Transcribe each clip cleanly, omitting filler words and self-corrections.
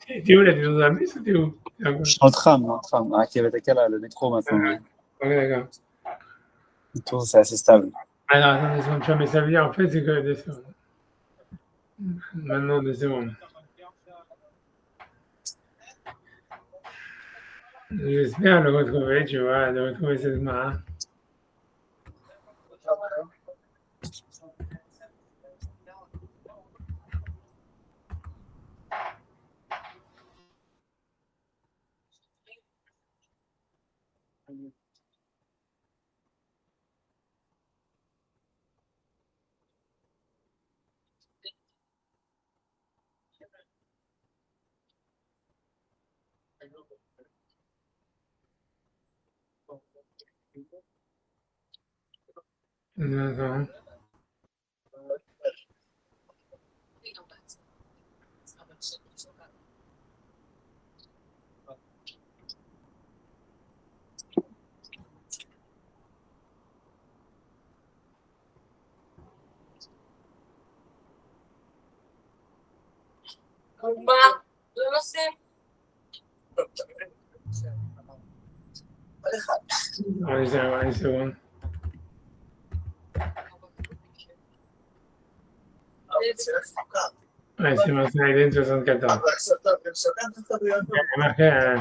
T'es où là? T'es dans un bus ou t'es où? Je suis en tram, à Kevataka, le métro maintenant. Ok, d'accord. Le tour, c'est assez stable. Ah non, attends 2 secondes, tu vois, mais ça veut dire en fait, c'est que 2 secondes. Maintenant 2 secondes. J'espère le retrouver, tu vois, de retrouver cette main. D'accord. Allez, ça va, une seconde. Ouais, c'est maintenant Eden 74. Il y a marqué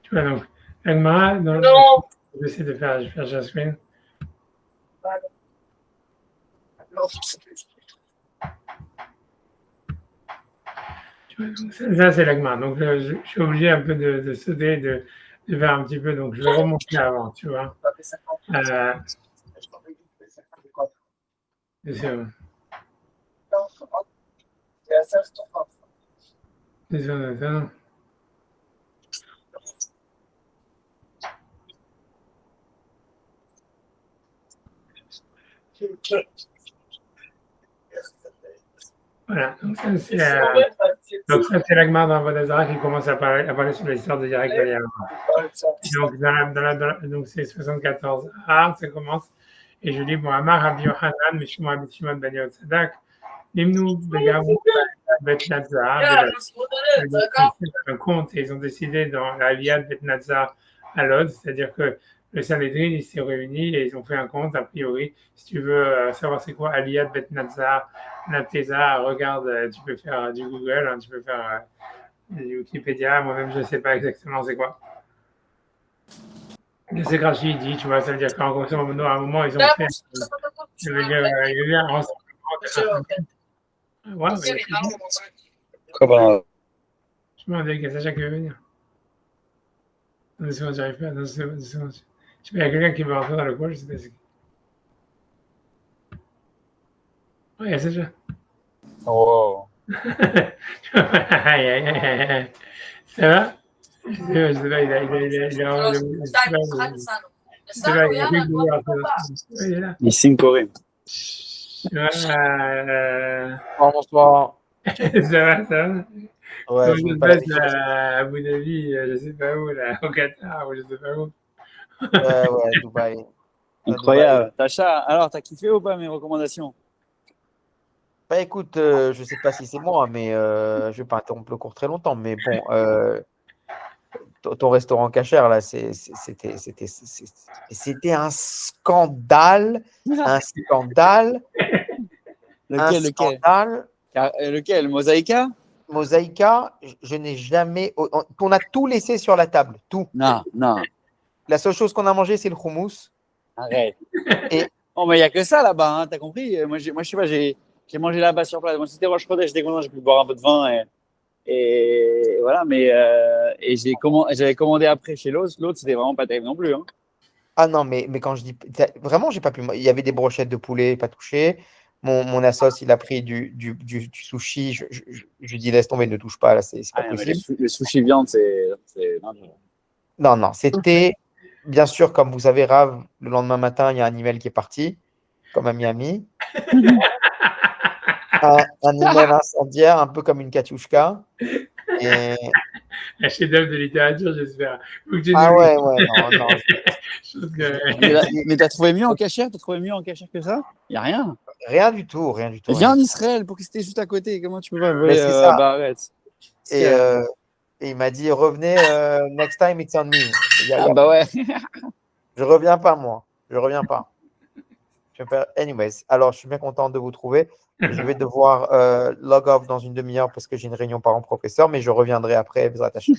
tu vois donc, Agmara, j'essaie de faire Jasmine. Tu vois, donc ça c'est l'Agmara. Donc je suis obligé un peu de sauter, de faire un petit peu. Donc je vais remonter avant, tu vois. C'est bon. C'est bon, voilà, donc ça c'est l'Agmara dans Vodazara qui commence à parler sur l'histoire de Yarek Baliam. Donc, donc c'est 74 A, ça commence. Et je dis, bon, Amar Rabbi Yochanan, Mishum Rabbi Shimon Ben Yotzadok, Nimnu Begamu Bet Natzah, un compte, et ils ont décidé dans la Liad Bet Natzah à Lod, c'est-à-dire que le Sanhedrin, il s'est réuni et ils ont fait un compte, a priori. Si tu veux savoir c'est quoi Aliyad Bet Natzah, Nateza, regarde, tu peux faire du Google, hein, tu peux faire du Wikipédia, moi-même je ne sais pas exactement c'est quoi. C'est Rachi, il dit, tu vois, ça veut dire qu'en grosso modo, à un moment, ils ont fait. Je veux dire, il y a eu un rassemblement. Ouais, Quoi, je me demandais qu'à Sacha qui veut venir. Deux secondes, j'arrive pas. Deux secondes. Je sais pas, il y a quelqu'un qui veut rentrer dans le coin, je sais pas si. Ouais, il y a Sacha. wow. Aïe, aïe, aïe, aïe. Ça va? Je sais pas, il a vraiment. Je sais pas, il a fait que vous rentrer. Il est là. Il signe Corée. Bonsoir. Ça va, ça va? Ouais, Comment je ça veux se pas la passe à Abu Dhabi, je sais pas où, là, au Qatar, ou je sais pas où. Ouais, Dubaï. Incroyable. Tacha, alors, t'as kiffé ou pas mes recommandations? Bah écoute, je sais pas si c'est moi, mais je vais pas interrompre le cours très longtemps. Mais bon, ton restaurant cachère, là, c'était un scandale. Un scandale. Un Lequel? scandale. Lequel? Mosaïka? Mosaïka, je n'ai jamais. On a tout laissé sur la table. Tout. Non, La seule chose qu'on a mangé, c'est le houmous. arrête. Et Oh, mais il n'y a que ça là-bas, hein, t'as compris? Moi, je sais pas, j'ai mangé là-bas sur place. Moi, c'était Roche Chodesh, j'étais content, j'ai pu boire un peu de vin et voilà, mais j'avais commandé après chez l'autre. L'autre, c'était vraiment pas terrible non plus. Hein. ah non, mais quand je dis. Vraiment, j'ai pas pu. Il y avait des brochettes de poulet, pas touché. Mon assos, il a pris du sushi. Je lui dis, laisse tomber, ne touche pas, là, c'est pas Ah, non, mais possible. le sushi viande, non, Non, non, c'était. Bien sûr, comme vous savez, Rav, le lendemain matin, il y a un email qui est parti, comme à Miami. Un email incendiaire, un peu comme une Katiouchka. Et Un chef-d'œuvre de littérature, j'espère. Faut que tu Ah nous ouais, lises. ouais, non, non. Je pense que- Mais t'as trouvé mieux en cachère? T'as trouvé mieux en cachère que ça? Y a rien. Rien du tout, rien du tout. Viens Rien en du tout. Israël pour que c'était juste à côté. Comment tu peux pas Mais voler c'est ça. Baharet? Et, euh, et il m'a dit, revenez, next time it's on me. Ah bah ouais. Je reviens pas, moi. Je reviens pas. Anyways, alors je suis bien content de vous trouver. Je vais devoir log off dans une demi-heure parce que j'ai une réunion parent-professeur, mais je reviendrai après. Bezrat Hashem.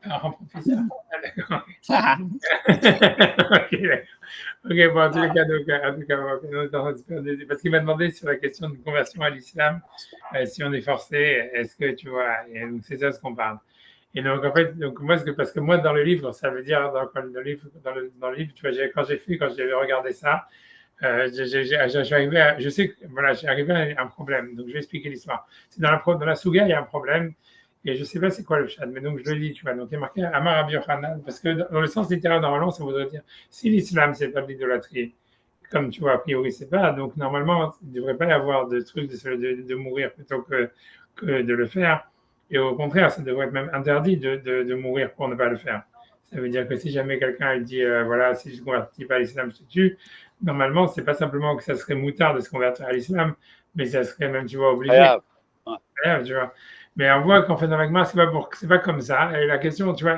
Parent professeur. Ah, d'accord. Ok, d'accord. Ok, bon, en tous les cas, donc, en tout cas, bon, on est en train de se faire parce qu'il m'a demandé sur la question de conversion à l'islam, si on est forcé, est-ce que tu vois, et donc c'est ça ce qu'on parle. Et donc, en fait, donc, moi, parce que moi, dans le livre, ça veut dire, dans le livre, dans le livre, tu vois, quand j'avais regardé ça, je suis arrivé je sais que, voilà, j'ai arrivé à un problème. Donc, je vais expliquer l'histoire. C'est dans la Souga, il y a un problème. Et je ne sais pas c'est quoi le chat, mais donc je le dis, tu vois. Donc, il y a marqué Amar Rabbi Yochanan, parce que dans le sens littéral, normalement, ça voudrait dire si l'islam, c'est pas de l'idolâtrie, comme tu vois, a priori, c'est pas. Donc, normalement, il ne devrait pas y avoir de truc de mourir plutôt que de le faire. Et au contraire, ça devrait être même interdit de mourir pour ne pas le faire. Ça veut dire que si jamais quelqu'un il dit, voilà, si je ne convertis pas à l'islam, je te tue, normalement, c'est pas simplement que ça serait moutard de se convertir à l'islam, mais ça serait même, tu vois, obligé. Ouais. Ouais, tu vois. Mais on voit qu'en fait, dans l'agma, c'est pas comme ça. Et la question, tu vois,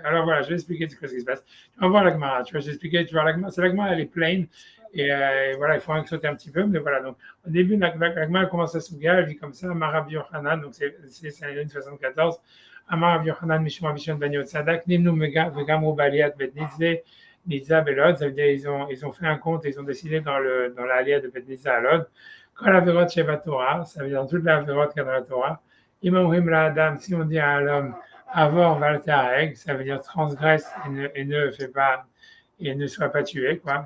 alors voilà, je vais expliquer ce qui se passe. On voit l'agma, tu vois, j'ai expliqué, tu vois, l'agma, elle est pleine. Et voilà, il faut en sauter un petit peu. Mais voilà, donc, au début, l'agma, elle commence à souga, elle dit comme ça, Marabi Yochanan, donc c'est l'année 74. Amar Yochanan, Mishma Bishon Banyot Sadak, Nimnu Vegamru Baliat Bet Nizve, Nizza Belod, ça veut dire ils ont fait un compte, ils ont décidé dans l'allié de Bet Nizza à Lod. Quand la verrote Sheva Torah, ça veut dire dans toute la verrote qu'il y a dans la Torah, Imamrim la Adam, si on dit à l'homme, Avor Valtareg, ça veut dire transgresse et ne fait pas, et ne soit pas tué, quoi.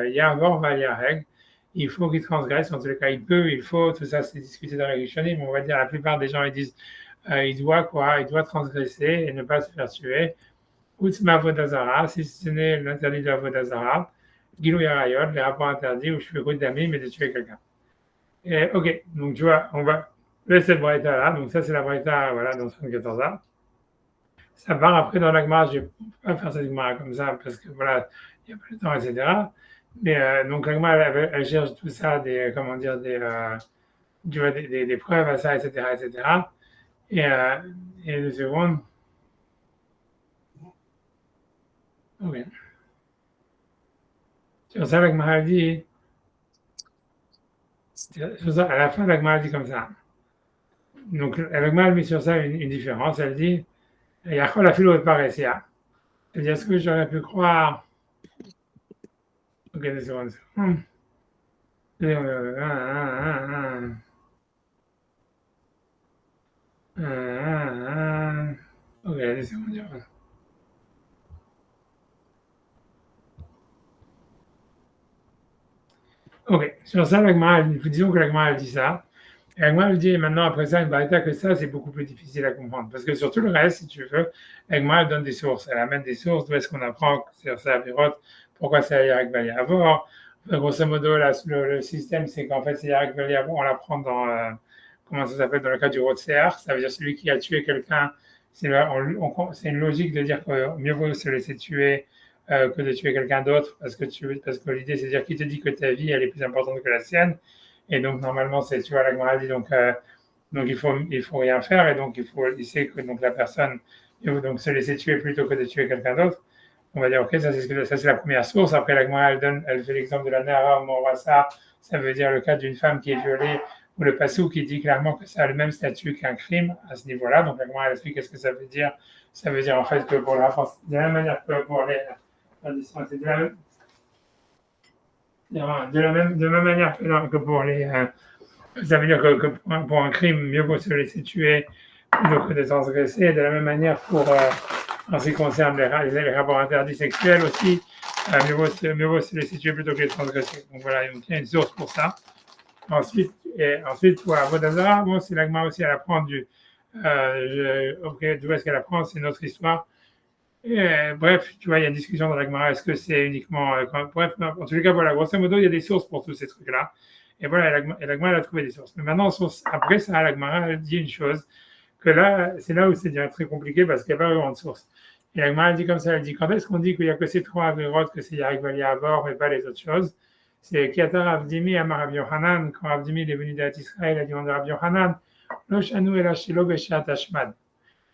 Yavor Valtareg, il faut qu'il transgresse, en tous les cas, il faut, tout ça c'est discuté dans les Rishonim, mais on va dire la plupart des gens ils disent, il doit transgresser et ne pas se faire tuer. Utsma Vodazara, si ce n'est l'interdit de la Vodazara, Gilou Yarayot, les rapports interdits, où je fais route d'amis, mais de tuer quelqu'un. Ok, donc tu vois, on va laisser cette braïta là. Donc ça, c'est la braïta, voilà, dans 74A. Ça part après dans l'agma, je ne vais pas faire cette agma comme ça parce que voilà, il n'y a pas le temps, etc. Mais donc l'agma, elle cherche tout ça, comment dire, tu vois, des preuves à ça, etc., etc. Et deux secondes. Ok. Sur ça, l'agma, elle dit, sur ça, à la fin, l'agma, elle dit comme ça. Donc l'agma, elle met sur ça une différence. Elle dit, il y a quoi la philo de paressia. C'est-à-dire, est-ce que j'aurais pu croire. Ok, deux secondes. Ok, deux secondes. Ok, sur ça, disons que l'agma, elle dit ça. Et l'agma, elle dit maintenant, après ça, une barita que ça, c'est beaucoup plus difficile à comprendre. Parce que sur tout le reste, si tu veux, l'agma, elle donne des sources. Elle amène des sources d'où est-ce qu'on apprend sur ça, Avirot, pourquoi c'est Yarek Valiavor. Grosso modo, là, le système, c'est qu'en fait, c'est Yarek Valiavor, on l'apprend dans, comment ça s'appelle, dans le cas du Rotsear. Ça veut dire celui qui a tué quelqu'un. C'est une logique de dire que mieux vaut se laisser tuer que de tuer quelqu'un d'autre, parce que l'idée, c'est de dire qu'il te dit que ta vie, elle est plus importante que la sienne. Et donc, normalement, c'est, tu vois, la maladie, donc il faut rien faire, et donc il sait que donc, la personne, il faut donc se laisser tuer plutôt que de tuer quelqu'un d'autre. On va dire, ok, ça c'est la première source. Après, la Gemara, elle fait l'exemple de la Nara Morasa, ça veut dire le cas d'une femme qui est violée, ou le Passou qui dit clairement que ça a le même statut qu'un crime à ce niveau-là. Donc, la Gemara, elle explique qu'est-ce que ça veut dire. Ça veut dire en fait que pour le rapport, de la même manière que pour c'est de la même manière que pour les. Ça veut dire que pour un crime, mieux vaut se laisser tuer plutôt que de transgresser. De la même manière en ce qui concerne les rapports interdits sexuels aussi, mieux vaut se laisser tuer plutôt que de transgresser. Donc voilà, il y a une source pour ça. Ensuite, pour Avodazara, bon, c'est l'agma aussi, elle apprend d'où est-ce qu'elle apprend, c'est notre histoire. Bref, tu vois, il y a une discussion dans l'agma, est-ce que c'est uniquement. Bref, en tous les cas, voilà, grosso modo, il y a des sources pour tous ces trucs-là. Et voilà, l'agma, elle a trouvé des sources. Mais maintenant, après ça, l'agma, elle dit une chose, que là, c'est là où c'est déjà très compliqué parce qu'il n'y a pas vraiment de source. Et la Gemara dit comme ça, elle dit quand est-ce qu'on dit qu'il n'y a que ces trois avérotes, que c'est Yarek Valia Avor, mais pas les autres choses? C'est Kiatar Avdimi Amar Rabbi Yochanan, quand Avdimi est venu d'At Israël, il a demandé à Rabbi Yochanan, Lo Shanu El Ashelo Beshat Ashmad.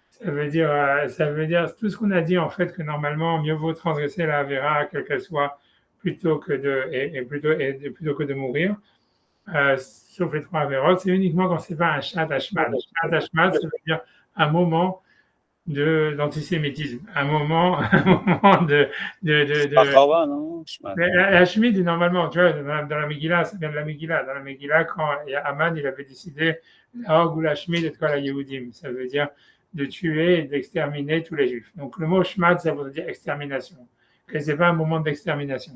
Ça veut dire tout ce qu'on a dit en fait que normalement mieux vaut transgresser la Avera, quelle qu'elle soit, plutôt que plutôt que de mourir. Sauf les trois Averot, c'est uniquement quand c'est pas un Shat Hashmad. Shat Hashmad, ça veut dire un moment d'antisémitisme, un moment Pas Chava, non? la Shemitah, normalement, tu vois, dans la Megillah, ça vient de la Megillah. Dans la Megillah, quand Haman, il avait décidé la Hog ou la Shemitah de la Yehudim, ça veut dire de tuer et d'exterminer tous les Juifs. Donc le mot Shmad, ça veut dire extermination. Que c'est pas un moment d'extermination.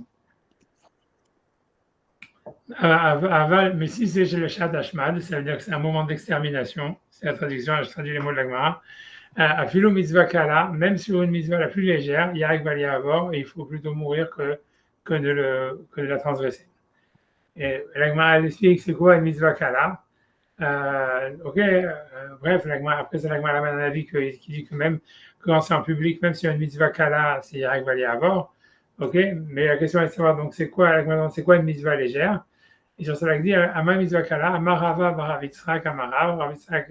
Mais si c'est le Shat Hashmad, ça veut dire que c'est un moment d'extermination. C'est la traduction, je traduis les mots de la Gemara. À Philo Mitzvah Kala, même sur une mitzvah la plus légère, Yarek Valia Avor, et il faut plutôt mourir que de la transgresser. Et la Gemara, elle explique c'est quoi une mitzvah Kala. Bref, après ça, la Gemara amène un avis qui dit que même quand c'est en public, même si une mitzvah Kala, c'est Yarek Valia Avor. Mais la question est de savoir donc c'est quoi une mitzvah légère. Et sur ça, elle dit Ama mitzvah Kala, Amarava Baravitzrak Amarav, Baravitzrak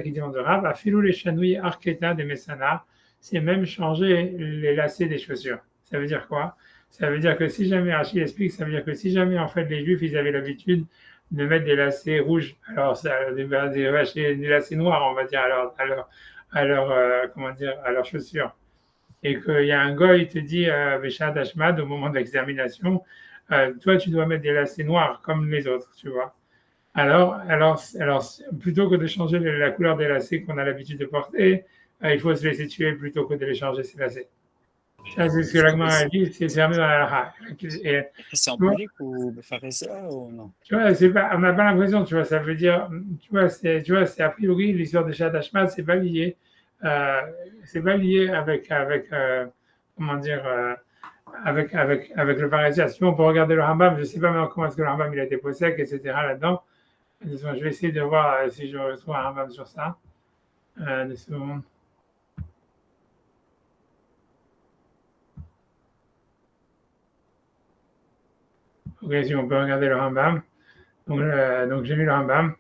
qui demande de Rav, Afilou les chanouilles arketa de Messana, c'est même changer les lacets des chaussures. Ça veut dire quoi? Ça veut dire que si jamais, Rachid explique, ça veut dire que si jamais en fait les Juifs ils avaient l'habitude de mettre des lacets rouges, alors des lacets noirs, on va dire, à leurs chaussures, et qu'il y a un gars, il te dit Béchad Hashmad au moment de l'examination, toi tu dois mettre des lacets noirs comme les autres, tu vois. Alors, plutôt que de changer la couleur des lacets qu'on a l'habitude de porter, il faut se laisser tuer plutôt que de les changer ces lacets. Ça, c'est ce que la Gemara a dit, c'est fermé dans la halakha. C'est en public ou faire ça ou non? Tu vois, on n'a pas l'impression, tu vois, ça veut dire, c'est a priori l'histoire de Shat Hashmad, c'est pas lié avec comment dire, avec le pharisien. Si on peut regarder le Rambam, je ne sais pas maintenant comment est-ce que le Rambam il a été posé, etc. là-dedans. Je vais essayer de voir si je retrouve un Rambam sur ça. Deux secondes. Ok, si on peut regarder le Rambam. Donc j'ai mis le Rambam.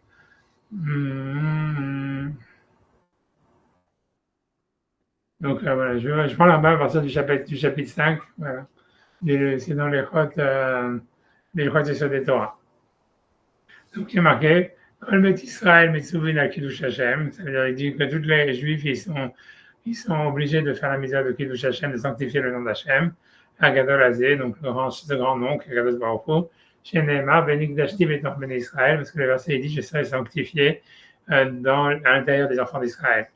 Donc voilà, je prends le Rambam à partir du chapitre 5. Voilà. C'est dans les Chot sur des Torah. Donc il y a marqué Kol Bet Israël Metzouvin al Kiddush Hashem. Ça veut dire qu'il dit que tous les Juifs ils sont obligés de faire la misère de Kiddush Hashem, de sanctifier le nom d'Hashem. Agadol Azé, donc ce grand nom, Kagados Baruch Hu. Chez Neymar, Benik Dashti Betor Ben Israël, parce que le verset dit je serai sanctifié à l'intérieur des enfants d'Israël.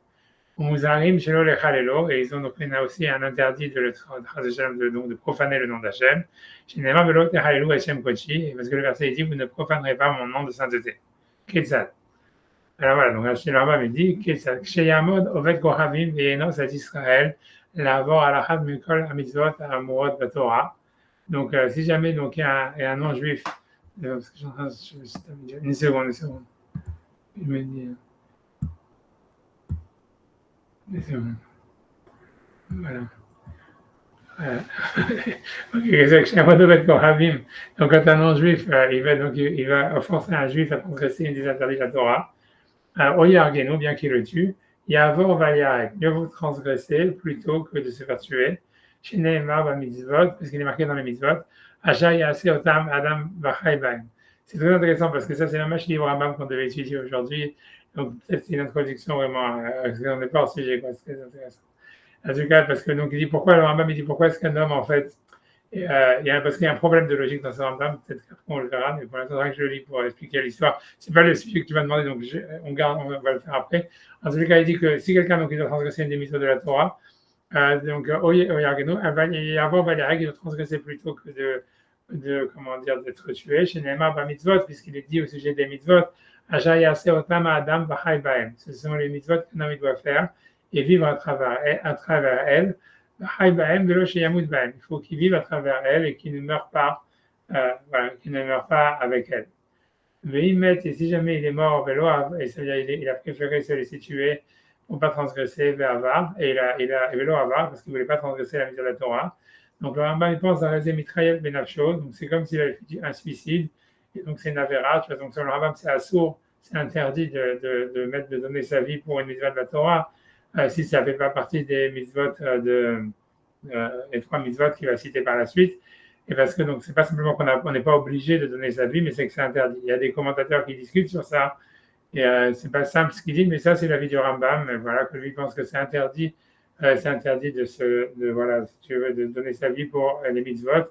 Muzarim Shelo Lechalelo, et ils ont donc aussi un interdit de profaner le nom d'Hachem. Chez Neymar, Velo Techalelu Hashem Kochi, parce que le verset dit vous ne profanerez pas mon nom de sainteté. Ketzad. Alors voilà, donc chez Rambam il dit Ketzad. Chez Yamod, Oved Kohavim, Veyenos à Israël, Lavor Alachad Mikol Amitzvot Amurot Batorah. Donc si jamais donc, il y a un non-juif, parce que une seconde. Je me dis. Une seconde. Voilà. Donc, quand un non-juif, il va forcer un juif à transgresser une des interdits de la Torah, Oyargeno, bien qu'il le tue, Yavor Valiarek, mieux vaut transgresser plutôt que de se faire tuer. Chez Neymar, mitzvot, parce qu'il est marqué dans les mitzvot, Acha Yase Otam Adam Bachai Baim. C'est très intéressant parce que ça, c'est la machine livre Rambam qu'on devait étudier aujourd'hui. Donc, peut-être c'est une introduction vraiment, on n'est pas hors sujet, quoi, c'est très intéressant. En tout cas, parce que donc il dit pourquoi le Rambam il dit pourquoi est-ce qu'un homme en fait parce qu'il y a un problème de logique dans ce Rambam, peut-être qu'on le verra, mais pour l'instant que je le lis pour expliquer l'histoire. C'est pas le sujet que tu m'as demandé, donc on va le faire après. En tout cas, il dit que si quelqu'un donc il doit transgresser une des mitzvot de la Torah, donc Oyargeno, avant Valérie il doit transgresser plutôt que d'être tué. Chez Neymar ba mitzvot, puisqu'il est dit au sujet des mitzvot, Aja Yase Otam Adam Bachai Baem. Ce sont les mitzvot qu'un homme doit faire et vivre à travers elle. Il faut qu'il vive à travers elle et qu'il ne meure pas, qu'il ne meure pas avec elle. Vehimet, et si jamais il est mort, et c'est-à-dire il a préféré se laisser tuer pour ne pas transgresser Ve'avar, et Velo Avar, parce qu'il ne voulait pas transgresser la mise de la Torah. Donc le Rambam il pense à Rezé Mitraïel Benafsho, donc c'est comme s'il avait fait un suicide, et donc c'est une avéra, tu vois, donc sur le Rambam c'est assourd, c'est interdit de donner sa vie pour une mitzvah de la Torah, si ça ne fait pas partie des mitzvot les 3 mitzvot qu'il va citer par la suite. Et parce que donc c'est pas simplement qu'on n'est pas obligé de donner sa vie, mais c'est que c'est interdit. Il y a des commentateurs qui discutent sur ça, et c'est pas simple ce qu'il dit, mais ça c'est l'avis du Rambam. Voilà, que lui pense que c'est interdit voilà, si tu veux, de donner sa vie pour les mitzvot.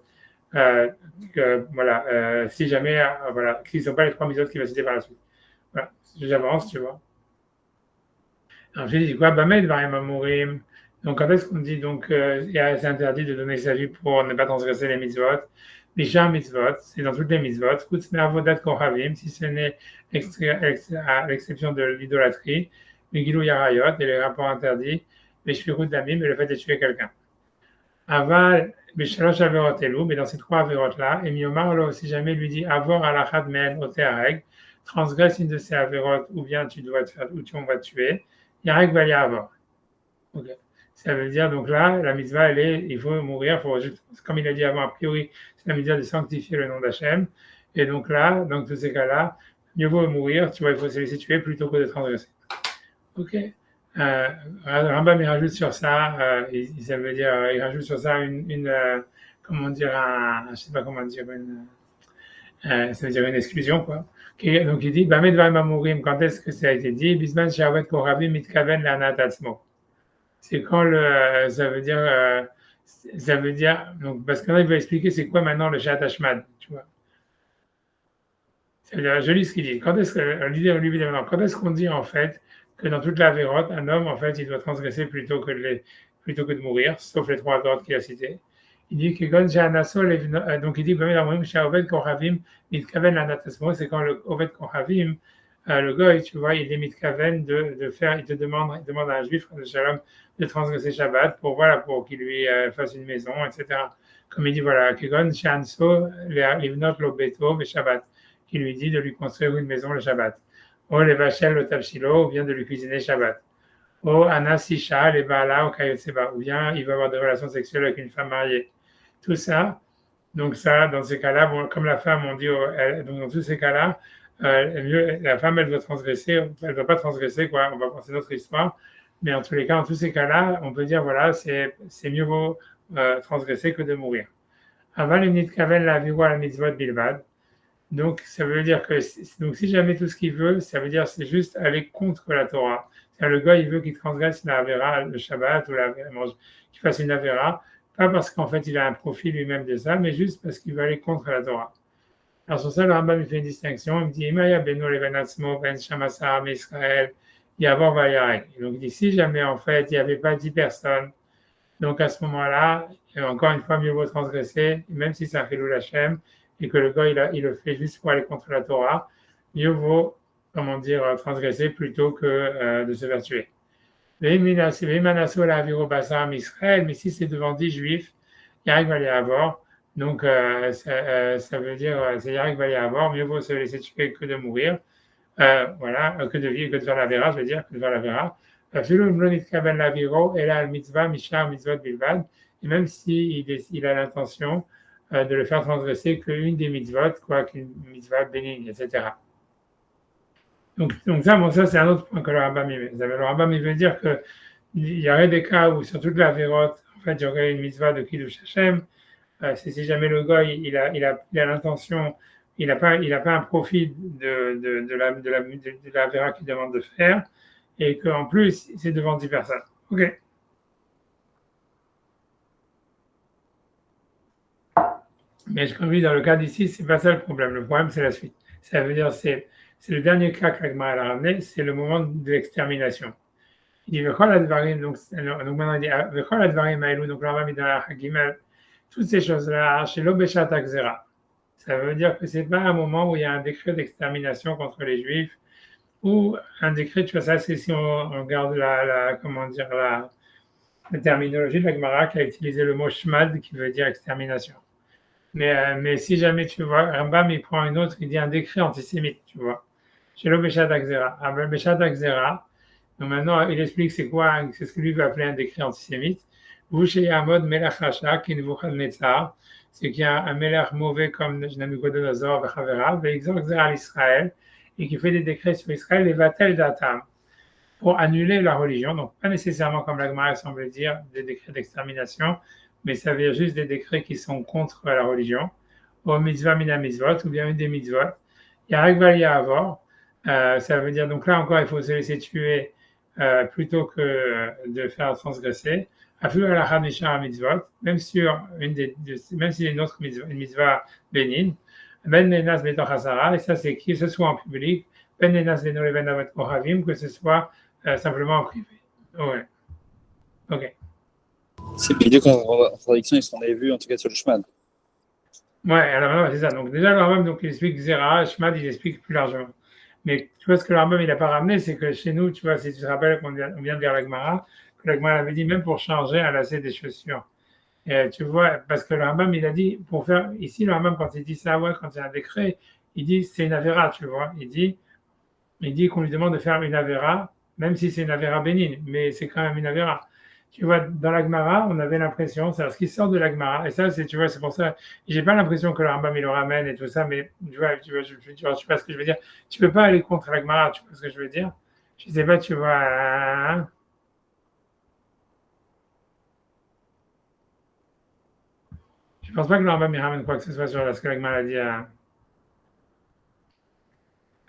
Voilà, si jamais, voilà, s'ils ne sont pas les 3 mitzvot qu'il va citer par la suite. Voilà, j'avance, tu vois. Alors j'ai dit quoi? Bamed varim amurim. Donc quand est-ce qu'on dit donc c'est interdit de donner sa vie pour ne pas transgresser les mitzvot? Bishar mitzvot, c'est dans toutes les mitzvot. Chutz me'avodat kohavim, si ce n'est à l'exception de l'idolâtrie, les gilou yarayot et les rapports interdits, les shvirut damim et le fait de tuer quelqu'un. Aval bishalosh averot elou, mais dans ces 3 averot là, et miomar lo, si jamais il lui dit avor alachat men oteareg, transgresse une de ces averot ou bien tu dois te faire ou on va te tuer. Yarek va y avoir. Okay. Ça veut dire, donc là, la mitzvah, il faut mourir, comme il a dit avant, a priori, c'est la mitzvah de sanctifier le nom d'Hachem. Et donc là, dans tous ces cas-là, mieux vaut mourir, tu vois, il faut se laisser tuer plutôt que de transgresser. Ok. Rambam, il rajoute sur ça, ça veut dire, il rajoute sur ça comment dire, je sais pas comment dire, ça veut dire une exclusion, quoi. Okay, donc il dit, Bamed Vaimamurim, quand est-ce que ça a été dit? Bisman Shavet Koravim Mitkaven Lanat Atzmo. C'est quand ça veut dire, donc, parce que là, il va expliquer c'est quoi maintenant le Shat Hashmad, tu vois. Ça veut dire, je lis ce qu'il dit. Quand est-ce qu'on dit, en fait, que dans toute la vérote, un homme, en fait, il doit transgresser plutôt que de mourir, sauf les 3 ordres qu'il a cités. Il dit que donc il dit c'est quand le Oved Kohavim, le goy, tu vois, il est mitkaven de faire, il demande à un juif de Shalom de transgresser Shabbat pour qu'il lui fasse une maison, etc. Comme il dit, voilà, Kegon Shanso Livnot Lo Beto Shabbat, qui lui dit de lui construire une maison le Shabbat. O le Vachel le Tavshilo, ou bien de lui cuisiner Shabbat. O Anasisha, les Baala, ou Kayotseba, ou bien il va avoir des relations sexuelles avec une femme mariée. Tout ça, donc ça, dans ces cas-là, bon, comme la femme, on dit, donc dans tous ces cas-là, la femme, elle doit transgresser, elle ne doit pas transgresser, quoi, on va penser notre histoire, mais en tous les cas, en tous ces cas-là, on peut dire, voilà, c'est mieux vaut transgresser que de mourir. Aval unit kaven la vivo la mitzvot bilbad. Donc, ça veut dire que donc, si jamais tout ce qu'il veut, ça veut dire c'est juste aller contre la Torah. C'est-à-dire, le gars, il veut qu'il transgresse la Avera, le Shabbat, ou qu'il fasse une Avera, pas parce qu'en fait, il a un profil lui-même de ça, mais juste parce qu'il veut aller contre la Torah. Alors, sur ça, le Rambam, il fait une distinction. Il me dit, Imaya beno levenatzmo ben shamasar Israël, yavor vayarek. Donc, il dit, si jamais, en fait, il n'y avait pas 10 personnes, donc à ce moment-là, encore une fois, mieux vaut transgresser, même si c'est un chilul Hashem, et que le gars, il le fait juste pour aller contre la Torah, mieux vaut, comment dire, transgresser plutôt que de se faire tuer. Mais si c'est devant 10 juifs, Yarek va les avoir. Donc, ça veut dire, c'est Yarek va les avoir, mieux vaut se laisser tuer que de mourir. Voilà, que de vivre, que de faire la vera, je veux dire, que de faire la vera. Et même s'il a l'intention de le faire transgresser qu'une des mitzvot, quoi qu'une mitzvah bénigne, etc. Donc ça c'est un autre point que le Rambam met. Le Rambam il veut dire qu'il y aurait des cas où sur toute la vérote, en fait, il y aurait une mitzvah de Kiddush Hashem. C'est si jamais le gars il a l'intention, il n'a pas un profit de la véra qu'il demande de faire, et qu'en plus c'est devant 10 personnes. Ok. Mais comme je dis, dans le cas d'ici, c'est pas ça le problème. Le problème, c'est la suite. Ça veut dire, c'est le dernier cas que l'Agma a ramené, c'est le moment de l'extermination. Il dit, donc maintenant il dit, donc là, on va mettre dans la Hagimel, toutes ces choses-là, chez l'Obeshat Akzera. Ça veut dire que c'est pas un moment où il y a un décret d'extermination contre les Juifs, ou un décret, tu vois, ça, c'est si on regarde la terminologie de la Gemara qui a utilisé le mot shmad qui veut dire extermination. Mais si jamais tu vois, Rambam, il prend une autre, il dit un décret antisémite, tu vois. Chez l'Obéchat Akzera. Béchat Akzera, donc maintenant, il explique c'est quoi, c'est ce que lui veut appeler un décret antisémite. Vous, chez Yamod, Melach Rasha, Kinvuchad c'est qu'il y a un Melach mauvais comme Nabucodonosor, Vechavera, Ve'exor Akzera à l'Israël, et qui fait des décrets sur Israël, les Vatel Datam, pour annuler la religion. Donc, pas nécessairement, comme la Gemara semble dire, des décrets d'extermination, mais ça veut dire juste des décrets qui sont contre la religion. Ou mitzvah mina mitzvot, ou bien une des mitzvot. Il y a Ragvalia Avor, ça veut dire, donc là encore, il faut se laisser tuer plutôt que de faire transgresser. Aflu alachad mishar mitzvot, même sur même si une autre mitzvah, une mitzvah bénigne. Ben nenas betoch hasara, et ça c'est que ce soit en public, ben nenas beno leven avat kohavim, que ce soit simplement en privé. Ouais. Ok. C'est vidéos en contradiction, ils sont vus en tout cas sur le chemin. Ouais, alors c'est ça. Donc déjà, le Rambam, donc, il explique Zera, Shmad, il explique plus largement. Mais tu vois, ce que le Rambam, il n'a pas ramené, c'est que chez nous, tu vois, si tu te rappelles qu'on vient de lire la Gemara, que la Gemara avait dit même pour changer un lacet des chaussures. Et tu vois, parce que le Rambam, il a dit, pour faire, ici, le Rambam, quand il dit ça, ouais, quand il y a un décret, il dit, c'est une avéra, tu vois. Il dit qu'on lui demande de faire une avéra, même si c'est une avéra bénigne, mais c'est quand même une avéra. Tu vois, dans la Gemara, on avait l'impression, c'est ce qui sort de la Gemara, et ça, c'est, tu vois, c'est pour ça, j'ai pas l'impression que le Rambam, il le ramène et tout ça, mais je sais pas ce que je veux dire. Tu peux pas aller contre la Gemara, tu vois ce que je veux dire? Je sais pas, tu vois. Je pense pas que le Rambam, il ramène quoi que ce soit sur ce que la Gemara a dit à.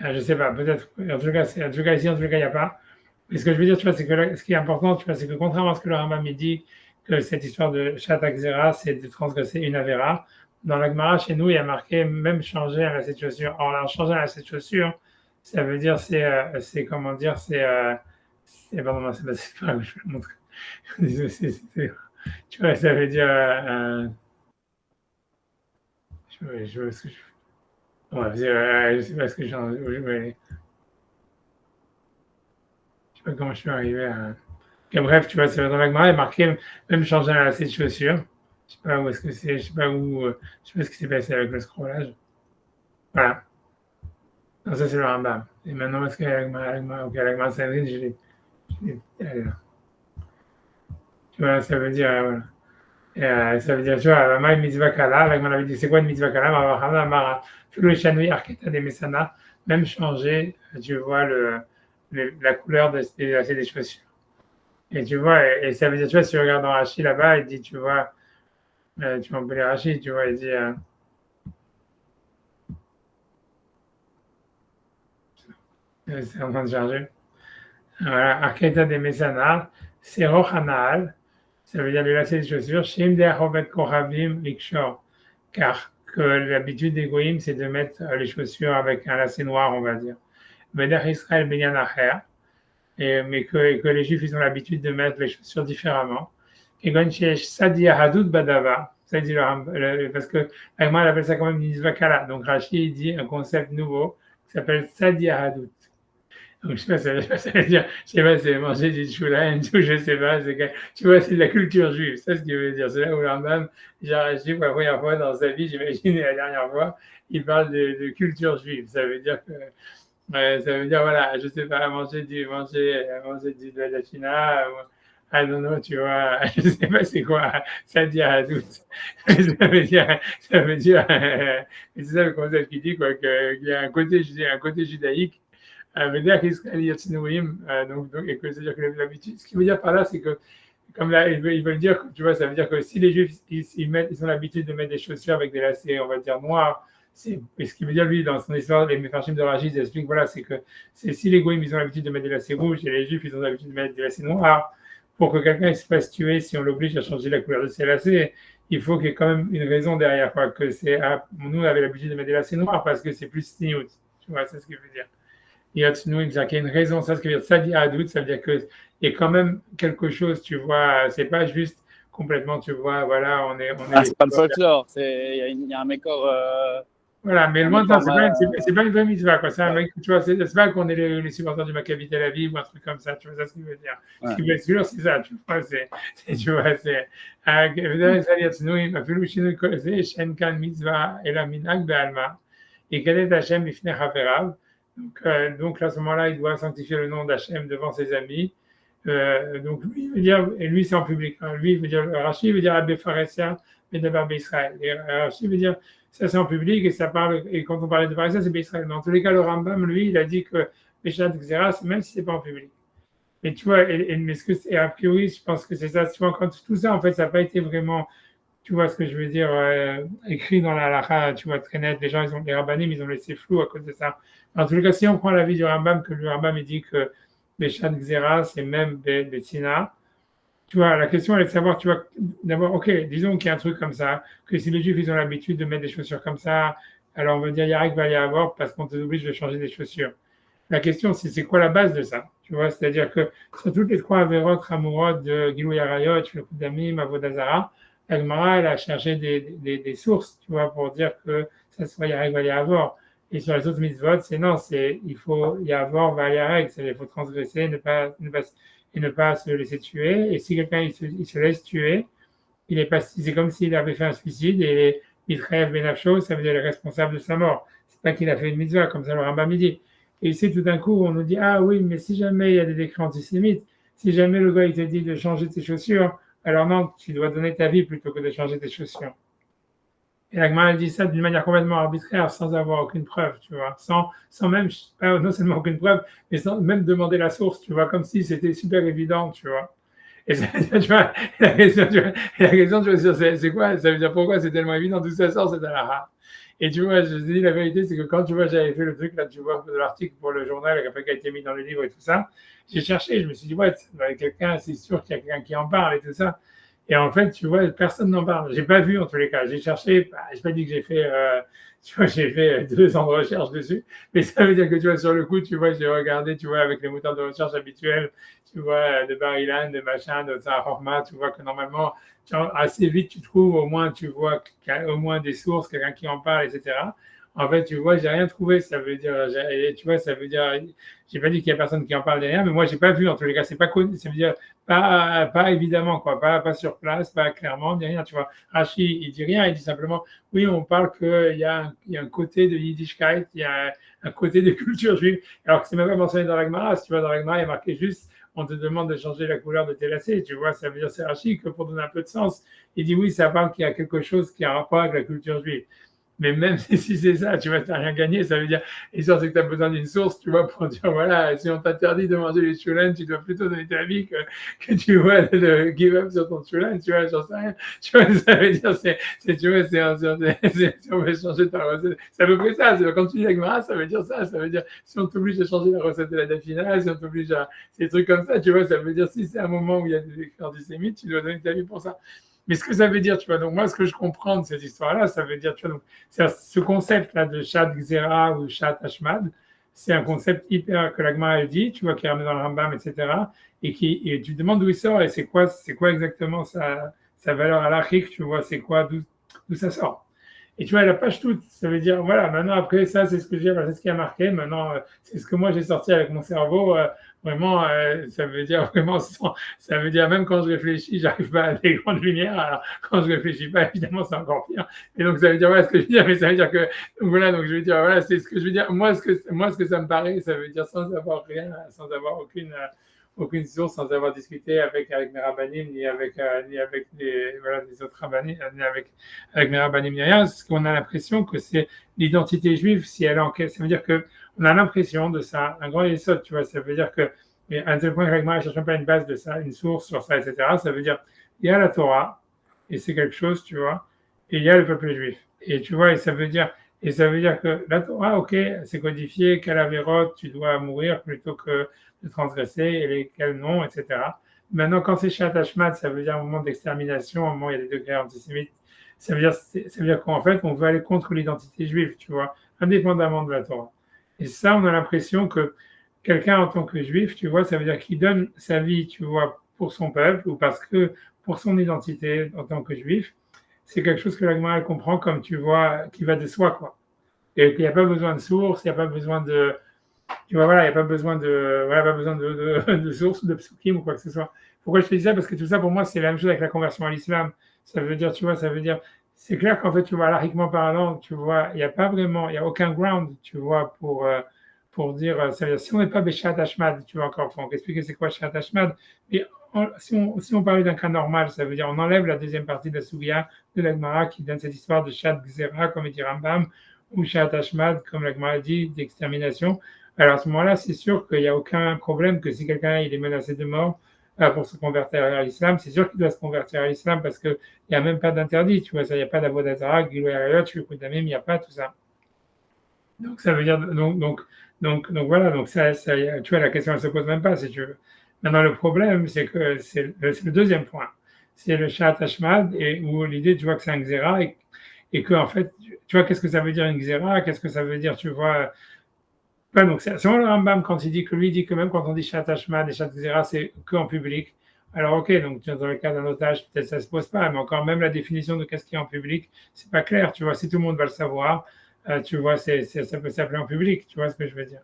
Je sais pas, peut-être. En tout cas, ici, en tout cas, il n'y a pas. Mais ce que je veux dire, tu vois, c'est que là, ce qui est important, tu vois, c'est que contrairement à ce que le Rambam dit, que cette histoire de Shatak Zera, c'est de transgresser une Avera, dans la Gemara, chez nous, il y a marqué même changer un lacet de chaussure. Or, là, changer un lacet de chaussure, ça veut dire, c'est comment dire, pardon, c'est pas, je vais le montrer. Tu vois, ça veut dire, je vois ce que je ouais, je sais pas ce que j'ai envie, je sais pas comment je suis arrivé à. Et bref, tu vois, c'est dans la Gemara, il est marqué même changer un lacet de chaussure. Je sais pas où est-ce que c'est, je sais pas où, je sais pas ce qui s'est passé avec le scrollage. Voilà. Donc ça, c'est le Rambam. Et maintenant, est-ce que ok, la Gemara Sanhedrin, elle est là. Tu vois, ça veut dire, voilà. Et, ça veut dire, tu vois, ma mitzvah kala, la Gemara avait dit, c'est quoi une mitzvah kala? Mara, le chanui arketa de mesana, même changer, tu vois, la couleur des lacets des chaussures. Et tu vois, et ça veut dire, tu vois, si tu regardes dans Rashi là-bas, il dit, tu vois, tu vois, on peut lire Rashi, tu vois, il dit, c'est en train de charger. Voilà, Arketa de Mesana, c'est Rochanal, ça veut dire le lacet des chaussures, Shim de Ahovet Koravim Likshor, car que l'habitude des Goïms, c'est de mettre les chaussures avec un lacet noir, on va dire. Veder Israël Benyan Acher, mais que les Juifs, ils ont l'habitude de mettre les chaussures différemment. Et Gonchesh Sadi Hadoud Badava, ça dit parce que elle appelle ça quand même une Kala. Donc Rashi dit un concept nouveau qui s'appelle Sadi Hadoud. Donc, je sais pas, ça veut dire, je sais pas, c'est manger du choulain, tout, je sais pas, tu vois, c'est de la culture juive, c'est ce qu'il veut dire. C'est là où l'Ambam, j'ai Rashi pour la première fois dans sa vie, j'imagine, la dernière fois, il parle de culture juive. Ça veut dire que, ça veut dire, voilà, je sais pas, manger de la china, I don't know, tu vois, je sais pas c'est quoi, ça dit à doute. Ça veut dire, c'est ça le concept qui dit, quoi, qu'il y a un côté judaïque donc, c'est-à-dire que l'habitude, ce qu'il veut dire par là, c'est que, comme là, ils veulent dire, tu vois, ça veut dire que si les Juifs, ils ont l'habitude de mettre des chaussures avec des lacets, on va dire, noirs, et ce qu'il veut dire, lui, dans son histoire, les Mefarshim de Rachid, ils expliquent, voilà, c'est que si les Goïms, ils ont l'habitude de mettre des lacets rouges, et les Juifs, ils ont l'habitude de mettre des lacets noirs, pour que quelqu'un se fasse tuer, si on l'oblige à changer la couleur de ses lacets, il faut qu'il y ait quand même une raison derrière, quoi, que nous, on avait l'habitude de mettre des lacets noirs parce que c'est plus sniout, tu vois, c'est ce qu'il veut dire. Il y a une raison, ça, ce que veut dire Sadi Hadoud, ça veut dire qu'il y a quand même quelque chose, tu vois, c'est pas juste complètement, tu vois, voilà, on est c'est pas le folklore, il y a un mécor Voilà, mais le Un lointain, format, c'est pas une vraie mitzvah, quoi. C'est un ouais. mec, tu vois, c'est pas qu'on est les supporters du Maccabi Tel Aviv ou un truc comme ça, tu vois, ça ce qu'il veut dire. Ce Ouais. qui veut être sûr, c'est ça, tu vois, tu vois, אפילו שינוי כל זה, שאין כאן מצווה אלא מנהג בעלמא, יקדש Hachem בפני חבריו. Donc à ce moment-là, il doit sanctifier le nom d'Hachem devant ses amis. Donc lui, il veut dire, et lui c'est en public, hein, lui il veut dire, Rashi veut dire Abbé Pharesia, mais d'abord Israël. Et Rashi veut dire, ça c'est en public, et ça parle, et quand on parlait de Pharesia, c'est Israël. Mais en tous les cas, le Rambam, lui, il a dit que Béchat Xera, même si c'est pas en public. Mais tu vois, et a priori, je pense que c'est ça, tu vois, quand tout ça, en fait, ça n'a pas été vraiment, tu vois ce que je veux dire, écrit dans la halakha, tu vois, très net, les rabbanim, ils ont laissé flou à cause de ça. En tous les cas, si on prend l'avis du Rambam, que le Rambam, il dit que Béchat Xera, c'est même Betsina, tu vois, la question elle est de savoir, tu vois, d'abord, ok, disons qu'il y a un truc comme ça, que si les Juifs, ils ont l'habitude de mettre des chaussures comme ça, alors on va dire, Yarek va y avoir parce qu'on t'oblige de changer des chaussures. La question, c'est quoi la base de ça? Tu vois, c'est-à-dire que sur toutes les trois Averot, Hamurot de Gilou Yarayot, le Damim, Avodazara, la Gemara, elle a cherché des sources, tu vois, pour dire que ça soit Yarek va y avoir. Et sur les autres mitzvot, c'est non, il faut y avoir va Yarek, il faut transgresser, ne pas se laisser tuer. Et si quelqu'un il se laisse tuer, c'est comme s'il avait fait un suicide et il crève Benafcho, ça veut dire le responsable de sa mort. C'est pas qu'il a fait une mitzvah, comme ça le Rambam dit. Et ici, tout d'un coup, on nous dit, ah oui, mais si jamais il y a des décrets antisémites, si jamais le gars il te dit de changer tes chaussures, alors non, tu dois donner ta vie plutôt que de changer tes chaussures. Et la Gemara dit ça d'une manière complètement arbitraire, sans avoir aucune preuve, tu vois, sans même, pas, non seulement aucune preuve, mais sans même demander la source, tu vois, comme si c'était super évident, tu vois. Et ça, tu vois, la question, tu vois, c'est quoi? Ça veut dire pourquoi c'est tellement évident, d'où ça sort, c'est halakha. Et tu vois, je te dis la vérité, c'est que quand tu vois, j'avais fait le truc, là, tu vois, de l'article pour le journal, après qui a été mis dans le livre et tout ça, j'ai cherché, je me suis dit, ouais, quelqu'un, c'est sûr qu'il y a quelqu'un qui en parle et tout ça. Et en fait, tu vois, personne n'en parle. J'ai pas vu en tous les cas. J'ai cherché, j'ai pas dit que j'ai fait, tu vois, j'ai fait 2 ans de recherche dessus. Mais ça veut dire que tu vois, sur le coup, tu vois, j'ai regardé, tu vois, avec les moteurs de recherche habituels, tu vois, de Bar-Ilan, de machin, de Zahorma, tu vois que normalement, assez vite, tu trouves au moins, tu vois, au moins des sources, quelqu'un qui en parle, etc. En fait, tu vois, j'ai rien trouvé. Ça veut dire, tu vois, ça veut dire, j'ai pas dit qu'il y a personne qui en parle derrière, mais moi, j'ai pas vu en tous les cas. C'est pas connu. Ça veut dire pas évidemment, quoi, pas sur place, pas clairement, ni rien, tu vois. Rashi, il dit rien, il dit simplement, oui, on parle qu'il y a un côté de Yiddishkeit, il y a un côté de culture juive, alors que c'est même pas mentionné dans la Gemara. Si tu vois, dans la Gemara, il y a marqué juste, on te demande de changer la couleur de tes lacets, tu vois, ça veut dire, c'est Rashi que pour donner un peu de sens, il dit oui, ça parle qu'il y a quelque chose qui a un rapport avec la culture juive. Mais même si c'est ça, tu vois, tu n'as rien gagné, ça veut dire, l'histoire c'est que tu as besoin d'une source, tu vois, pour dire, voilà, si on t'interdit de manger les choulen, tu dois plutôt donner ta vie que tu vois, de give up sur ton choulen, tu vois, j'en sais rien. Tu vois, ça veut dire, tu vois, si on veut changer ta recette, c'est à peu près ça, quand tu dis Agmara, ça veut dire ça, ça veut dire, si on t'oblige à changer la recette de la date finale, si on t'oblige à, ces trucs comme ça, tu vois, ça veut dire, si c'est un moment où il y a des écrits antisémites, tu dois donner ta vie pour ça. Mais ce que ça veut dire, tu vois, donc moi, ce que je comprends de cette histoire-là, ça veut dire, tu vois, donc, ce concept-là de Shat Xera ou Shat Hashmad, c'est un concept hyper que l'Agma elle dit, tu vois, qui est ramené dans le Rambam, etc. Et tu te demandes d'où il sort et c'est quoi exactement sa valeur halachique, tu vois, c'est quoi, d'où ça sort. Et tu vois, la page toute, ça veut dire, voilà, maintenant après ça, c'est ce que c'est ce qui a marqué, maintenant, c'est ce que moi j'ai sorti avec mon cerveau, vraiment, ça veut dire vraiment, ça veut dire même quand je réfléchis, j'arrive pas à des grandes lumières, alors quand je réfléchis pas, évidemment, c'est encore pire. Et donc, ça veut dire, voilà ce que je veux dire, mais ça veut dire que, donc voilà, donc je veux dire, voilà, c'est ce que je veux dire, moi, ce que ça me paraît, ça veut dire sans avoir rien, sans avoir aucune source, sans avoir discuté avec mes rabbinim, ni avec les autres rabbinim, ni avec mes rabbinim, ni rien, parce qu'on a l'impression que c'est l'identité juive, si elle est en quête. Ça veut dire que on a l'impression de ça, un grand essor, tu vois, ça veut dire que, mais à un tel point que ne cherche pas une base de ça, une source sur ça, etc. Ça veut dire, il y a la Torah, et c'est quelque chose, tu vois, et il y a le peuple juif. Et tu vois, et ça veut dire que la Torah, ok, c'est codifié, quelle avérote, tu dois mourir plutôt que de transgresser, et lesquels non, etc. Maintenant, quand c'est Shat Hashmad, ça veut dire un moment d'extermination, un moment où il y a des degrés antisémites, ça veut dire qu'en fait, on veut aller contre l'identité juive, tu vois, indépendamment de la Torah. Et ça, on a l'impression que quelqu'un en tant que juif, tu vois, ça veut dire qu'il donne sa vie, tu vois, pour son peuple ou parce que pour son identité en tant que juif, c'est quelque chose que la Gemara comprend comme, tu vois, qui va de soi, quoi. et qu'il n'y a pas besoin de source, il n'y a pas besoin de, tu vois, voilà, il n'y a pas besoin de, voilà, pas besoin de source ou de psukim ou quoi que ce soit. Pourquoi je te dis ça? Parce que tout ça, pour moi, c'est la même chose avec la conversion à l'islam. Ça veut dire, tu vois, ça veut dire, c'est clair qu'en fait, tu vois, laïquement parlant, tu vois, il n'y a pas vraiment, il n'y a aucun ground, tu vois, pour dire, ça veut dire, si on n'est pas Béchat Hashmad, tu vois, encore, faut expliquer c'est quoi Béchat Hashmad, mais si on parlait d'un cas normal, ça veut dire, on enlève la deuxième partie de la Sougia de la Gemara qui donne cette histoire de Shat Gzera, comme il dit Rambam, ou Shat Hashmad, comme la Gemara dit, d'extermination. Alors à ce moment-là, c'est sûr qu'il n'y a aucun problème que si quelqu'un il est menacé de mort pour se convertir à l'islam, c'est sûr qu'il doit se convertir à l'islam parce qu'il n'y a même pas d'interdit, tu vois, ça, il n'y a pas d'Avodazara, Gilou Arayot, tu le Koudamim, il n'y a pas tout ça. Donc ça veut dire, donc voilà, donc ça, tu vois, la question elle se pose même pas si tu veux. Maintenant le problème, c'est que c'est le deuxième point, c'est le Shat Hashmad, et où l'idée, tu vois, que c'est un Xéra, et que en fait, tu vois, qu'est-ce que ça veut dire un Xéra, qu'est-ce que ça veut dire, tu vois. Ouais, donc, selon le Rambam, quand il dit que lui dit que même quand on dit Shat Hashmad et Shat Gzera, c'est qu'en public. Alors, ok, donc dans le cas d'un otage, peut-être ça se pose pas, mais encore même la définition de qu'est-ce qui est en public, c'est pas clair. Tu vois, si tout le monde va le savoir, tu vois, ça peut s'appeler en public. Tu vois ce que je veux dire?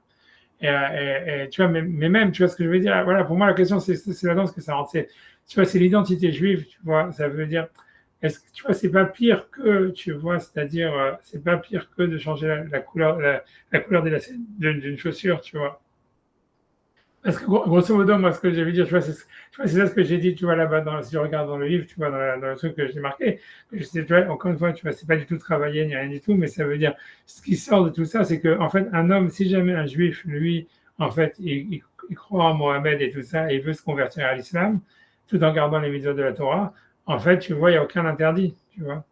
Tu vois, mais même, tu vois ce que je veux dire? Voilà, pour moi, la question, c'est là-dedans ce que ça rentre. Tu vois, c'est l'identité juive, tu vois, ça veut dire. Est-ce que tu vois, c'est pas pire que, tu vois, c'est-à-dire, c'est pas pire que de changer la couleur, la couleur des lacets d'une chaussure, tu vois. Parce que grosso modo, moi, ce que j'avais dit, tu vois, c'est ça ce que j'ai dit, tu vois, là-bas, si je regarde dans le livre, tu vois, dans le truc que j'ai marqué, tu vois, encore une fois, tu vois, c'est pas du tout travaillé ni rien du tout, mais ça veut dire, ce qui sort de tout ça, c'est que, en fait, un homme, si jamais un juif, lui, en fait, il croit en Mohamed et tout ça, et il veut se convertir à l'islam, tout en gardant les mitzvot de la Torah, en fait, tu vois, il n'y a aucun interdit, tu vois.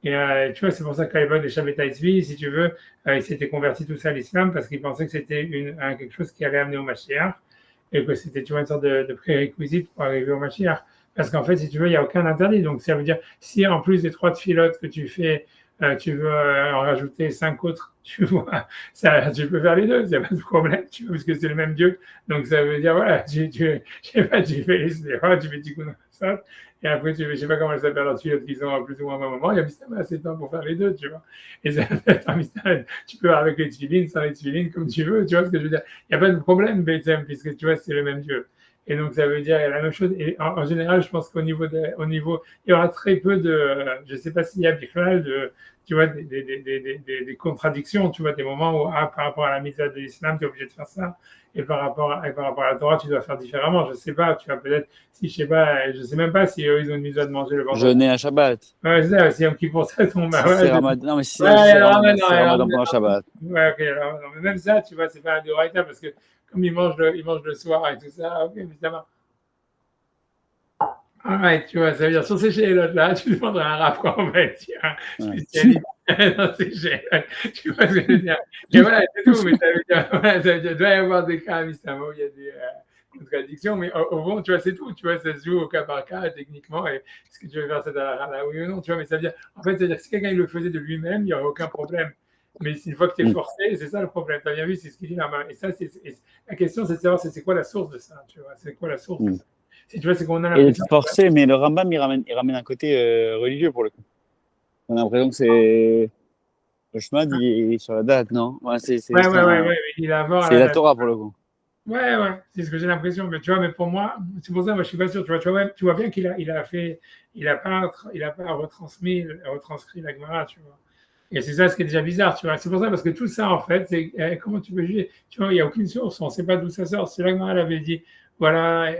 Et tu vois, c'est pour ça qu'à l'époque de Shabbat Tzvi, si tu veux, il s'était converti tout ça à l'islam parce qu'il pensait que c'était quelque chose qui allait amener au Mashiach et que c'était, tu vois, une sorte de prérequisite pour arriver au Mashiach. Parce qu'en fait, si tu veux, il n'y a aucun interdit. Donc, ça veut dire, si en plus des 3 filotes que tu fais, tu veux en rajouter 5 autres, tu vois, ça, tu peux faire les deux, il n'y a pas de problème, tu vois, parce que c'est le même Dieu. Donc, ça veut dire, voilà, je sais pas, tu fais les tu fais Tikkun ça, et après, je ne sais pas comment elle s'appelle, alors qu'ils ont plus ou moins un moment, il y a Mistama assez de temps pour faire les deux, tu vois. Et ça, tu peux avec les tefilines, sans les tefilines, comme tu veux, tu vois ce que je veux dire. Il n'y a pas de problème, BTM, puisque tu vois, c'est le même Dieu. Et donc, ça veut dire la même chose. Et en général, je pense qu'au niveau, il y aura très peu de, je ne sais pas s'il y a tu vois, des contradictions, tu vois, des moments où, par rapport à la mitzvah de l'islam, tu es obligé de faire ça. Et par rapport à la Torah, tu dois faire différemment. Je ne sais pas, tu vois, peut-être, si je sais pas, je ne sais même pas si eux, ils ont une mitzvah de manger le vendredi. Jeûner à Shabbat. Ouais, c'est ça, si un qui pour ça tombe. Si c'est Ramadan. Non, mais si Ouais, c'est Ramadan, Ramadan pendant Shabbat. Ouais, ok, alors, non, mais même ça, tu vois, c'est pas un Doraita parce que comme ils mangent le soir et tout ça, ok, mais ça va. Ouais, tu vois, ça veut dire sur ces chélottes-là, tu demanderas à un rap qu'on va être spécialiste dans ces chélottes. Tu vois ce que je veux dire? Et voilà, c'est tout, mais ça veut dire, voilà, ça veut dire, il doit y avoir des cas, évidemment, où il y a des contradictions, mais au fond, tu vois, c'est tout, tu vois, ça se joue au cas par cas, techniquement, et est-ce que tu veux faire ça là, oui ou non, tu vois, mais ça veut dire, en fait, c'est-à-dire que si quelqu'un il le faisait de lui-même, il n'y aurait aucun problème. Mais une fois que tu es forcé, c'est ça le problème. Tu as bien vu, c'est ce qu'il dit là-bas. Et ça, la question, c'est de savoir c'est quoi la source de ça, tu vois, c'est quoi la source de ça. Si tu vois, c'est qu'on a l'impression. Et forcé, mais le Rambam, il ramène un côté religieux pour le coup. On a l'impression que c'est. Le chemin, il est sur la date, non? Ouais, c'est la Torah pour le coup. Ouais, c'est ce que j'ai l'impression. Mais tu vois, mais pour moi, c'est pour ça, moi, je suis pas sûr. Tu vois bien qu'il il a pas retranscrit la Gemara, tu vois. Et c'est ça ce qui est déjà bizarre, tu vois. C'est pour ça, parce que tout ça, en fait, c'est comment tu peux juger? Tu vois, il n'y a aucune source, on ne sait pas d'où ça sort. Si la Gemara l'avait dit, voilà,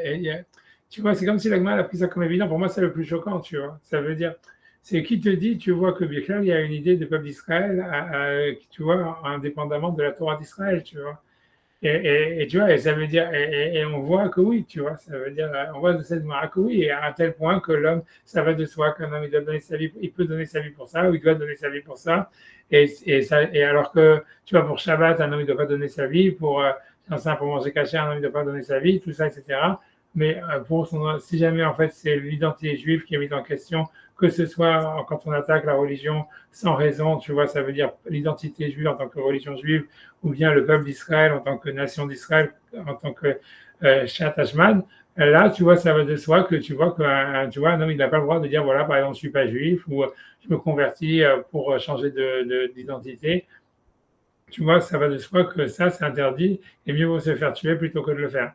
tu vois, c'est comme si la Gemara a pris ça comme évident. Pour moi, c'est le plus choquant, tu vois. Ça veut dire, c'est qui te dit, tu vois, que bien clair, il y a une idée de peuple d'Israël, tu vois, indépendamment de la Torah d'Israël, tu vois. Et tu vois, et ça veut dire, et on voit que oui, tu vois, ça veut dire, on voit de cette manière que oui, et à tel point que l'homme, ça va de soi qu'un homme, il doit donner sa vie, il peut donner sa vie pour ça, ou il doit donner sa vie pour ça, et alors que, tu vois, pour Shabbat, un homme, il ne doit pas donner sa vie, pour manger caché, un homme, il ne doit pas donner sa vie, tout ça, etc. Mais si jamais, en fait, c'est l'identité juive qui est mise en question, que ce soit quand on attaque la religion sans raison, tu vois, ça veut dire l'identité juive en tant que religion juive, ou bien le peuple d'Israël en tant que nation d'Israël, en tant que Shat Hashmad, là, tu vois, ça va de soi que tu vois tu vois, un homme, il n'a pas le droit de dire, voilà, par exemple, je ne suis pas juif, ou je me convertis pour changer d'identité. tu vois, ça va de soi que ça, c'est interdit, et mieux vaut se faire tuer plutôt que de le faire.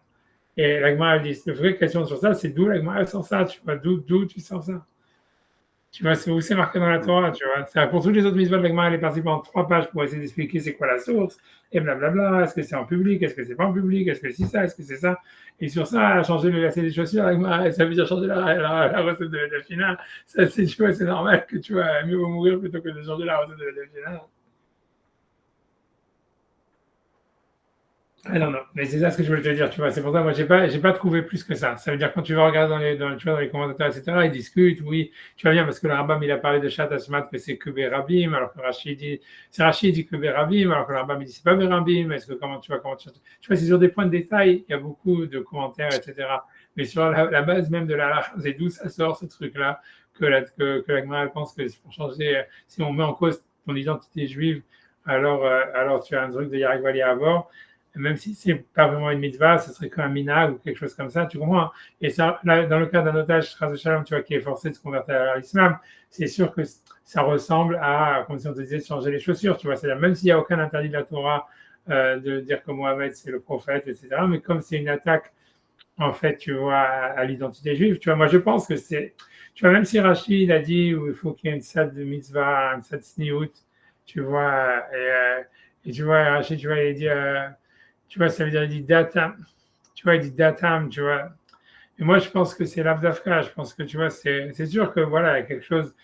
Et la Gemara elle dit, la vraie question sur ça, c'est d'où la Gemara elle sort ça, tu vois, d'où tu sors ça. Tu vois, c'est où c'est marqué dans la Torah, tu vois. Ça, pour toutes les autres mitzvot, la Gemara elle est partie pendant 3 pages pour essayer d'expliquer c'est quoi la source, et blablabla, est-ce que c'est en public, est-ce que c'est pas en public, est-ce que c'est ça, est-ce que c'est ça. Et sur ça, elle a changé le lacet des chaussures, la Gemara, ça veut dire changer la recette de la finale. Ça, c'est, tu vois, c'est normal que tu vois, mieux vaut mourir plutôt que de changer la recette de la finale. Ah non, non, mais c'est ça ce que je voulais te dire, tu vois. C'est pour ça, moi, j'ai pas trouvé plus que ça. Ça veut dire quand tu vas regarder tu vois, dans les commentateurs, etc., ils discutent, oui, tu vois bien, parce que le Rambam, il a parlé de Shat Hashmat, que c'est que Berabim, alors que Rashi dit, c'est Rashi dit que Berabim, alors que le Rambam, il dit c'est pas Berabim, est-ce que tu vois, c'est sur des points de détail, il y a beaucoup de commentaires, etc. Mais sur la base même de la halakha, c'est d'où ça sort, ce truc-là, que la Gemara, elle pense que c'est pour changer, si on met en cause ton identité juive, alors tu as un truc de Yarek Vali à avoir même si c'est pas vraiment une mitzvah, ce serait comme un minag ou quelque chose comme ça, tu comprends? Et ça, là, dans le cas d'un otage, Shalom, tu vois, qui est forcé de se convertir à l'islam, c'est sûr que ça ressemble à, comme si on te disait, de changer les chaussures, tu vois. C'est-à-dire, même s'il n'y a aucun interdit de la Torah de dire que Mohamed c'est le prophète, etc., mais comme c'est une attaque, en fait, tu vois, à l'identité juive, tu vois, moi je pense que c'est, tu vois, même si Rachid a dit où il faut qu'il y ait une salle de mitzvah, une salle de sniout, tu vois, et tu vois, Rachid, tu vois, il dit, tu vois, ça veut dire, il dit datam. Tu vois, il dit datam, tu vois. Et moi, je pense que c'est l'avdafka. Je pense que, tu vois, c'est sûr que, voilà, il y a quelque chose.